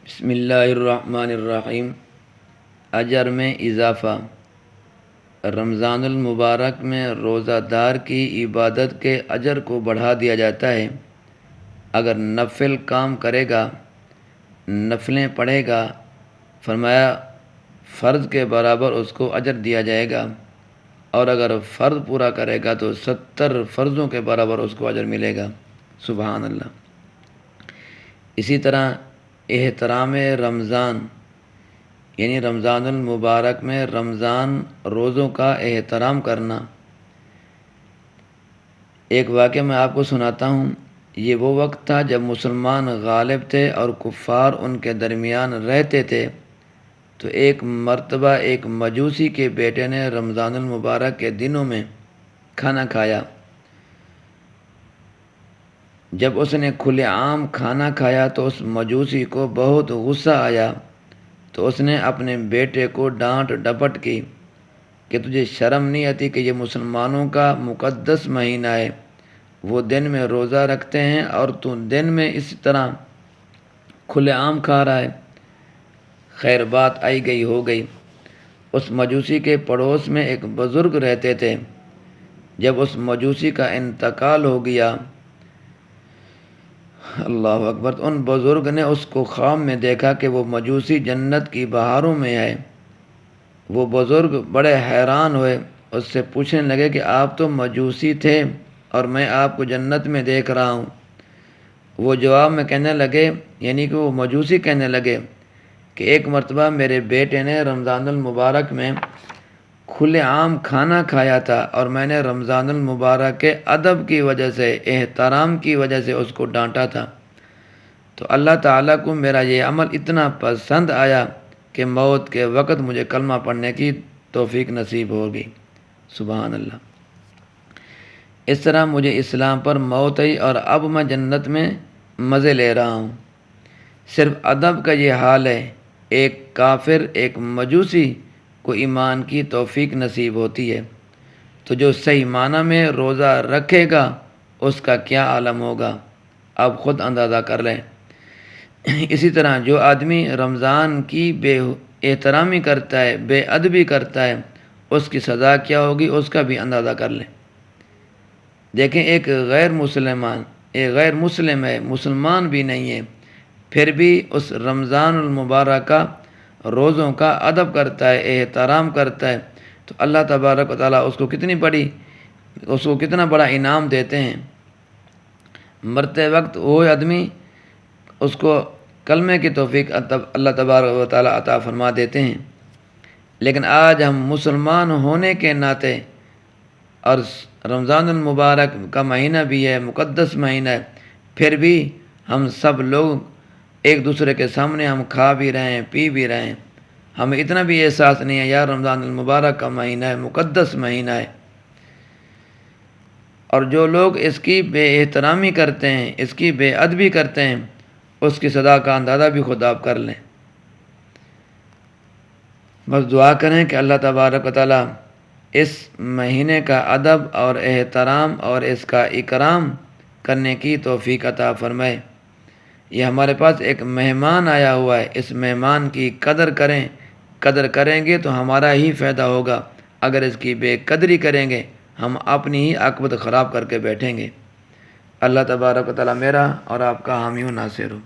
بسم اللہ الرحمن الرحیم۔ اجر میں اضافہ۔ رمضان المبارک میں روزہ دار کی عبادت کے اجر کو بڑھا دیا جاتا ہے۔ اگر نفل کام کرے گا، نفلیں پڑھے گا، فرمایا فرض کے برابر اس کو اجر دیا جائے گا، اور اگر فرض پورا کرے گا تو 70 فرضوں کے برابر اس کو اجر ملے گا۔ سبحان اللہ۔ اسی طرح احترام رمضان، یعنی رمضان المبارک میں رمضان روزوں کا احترام کرنا۔ ایک واقعہ میں آپ کو سناتا ہوں۔ یہ وہ وقت تھا جب مسلمان غالب تھے اور کفار ان کے درمیان رہتے تھے۔ تو ایک مرتبہ ایک مجوسی کے بیٹے نے رمضان المبارک کے دنوں میں کھانا کھایا۔ جب اس نے کھلے عام کھانا کھایا تو اس مجوسی کو بہت غصہ آیا، تو اس نے اپنے بیٹے کو ڈانٹ ڈپٹ کی کہ تجھے شرم نہیں آتی کہ یہ مسلمانوں کا مقدس مہینہ ہے، وہ دن میں روزہ رکھتے ہیں اور تو دن میں اس طرح کھلے عام کھا رہا ہے۔ خیر، بات آئی گئی ہو گئی۔ اس مجوسی کے پڑوس میں ایک بزرگ رہتے تھے۔ جب اس مجوسی کا انتقال ہو گیا، اللہ اکبر، تو ان بزرگ نے اس کو خواب میں دیکھا کہ وہ مجوسی جنت کی بہاروں میں ہے۔ وہ بزرگ بڑے حیران ہوئے، اس سے پوچھنے لگے کہ آپ تو مجوسی تھے اور میں آپ کو جنت میں دیکھ رہا ہوں۔ وہ جواب میں کہنے لگے، یعنی کہ وہ مجوسی کہنے لگے کہ ایک مرتبہ میرے بیٹے نے رمضان المبارک میں کھلے عام کھانا کھایا تھا، اور میں نے رمضان المبارک کے ادب کی وجہ سے، احترام کی وجہ سے اس کو ڈانٹا تھا۔ تو اللہ تعالیٰ کو میرا یہ عمل اتنا پسند آیا کہ موت کے وقت مجھے کلمہ پڑھنے کی توفیق نصیب ہوگی۔ سبحان اللہ۔ اس طرح مجھے اسلام پر موت آئی اور اب میں جنت میں مزے لے رہا ہوں۔ صرف ادب کا یہ حال ہے۔ ایک کافر، ایک مجوسی کو ایمان کی توفیق نصیب ہوتی ہے، تو جو صحیح معنی میں روزہ رکھے گا اس کا کیا عالم ہوگا، آپ خود اندازہ کر لیں۔ اسی طرح جو آدمی رمضان کی بے احترامی کرتا ہے، بے ادبی کرتا ہے، اس کی سزا کیا ہوگی اس کا بھی اندازہ کر لیں۔ دیکھیں، ایک غیر مسلم ہے، مسلمان بھی نہیں ہے، پھر بھی اس رمضان المبارک کا روزوں کا ادب کرتا ہے، احترام کرتا ہے، تو اللہ تبارک و تعالیٰ اس کو کتنا بڑا انعام دیتے ہیں۔ مرتے وقت وہ آدمی اس کو کلمے کی توفیق اللہ تبارک و تعالیٰ عطا فرما دیتے ہیں۔ لیکن آج ہم مسلمان ہونے کے ناطے، اور رمضان المبارک کا مہینہ بھی ہے، مقدس مہینہ ہے، پھر بھی ہم سب لوگ ایک دوسرے کے سامنے ہم کھا بھی رہے ہیں، پی بھی رہے ہیں، ہمیں اتنا بھی احساس نہیں ہے یار رمضان المبارک کا مہینہ ہے، مقدس مہینہ ہے۔ اور جو لوگ اس کی بے احترامی کرتے ہیں، اس کی بے ادبی کرتے ہیں، اس کی سزا کا اندازہ بھی خود آپ کر لیں۔ بس دعا کریں کہ اللہ تبارک و تعالیٰ اس مہینے کا ادب اور احترام اور اس کا اکرام کرنے کی توفیق عطا فرمائے۔ یہ ہمارے پاس ایک مہمان آیا ہوا ہے، اس مہمان کی قدر کریں گے تو ہمارا ہی فائدہ ہوگا۔ اگر اس کی بے قدری کریں گے ہم اپنی ہی عاقبت خراب کر کے بیٹھیں گے۔ اللہ تبارک و تعالیٰ میرا اور آپ کا حامی و ناصر ہو۔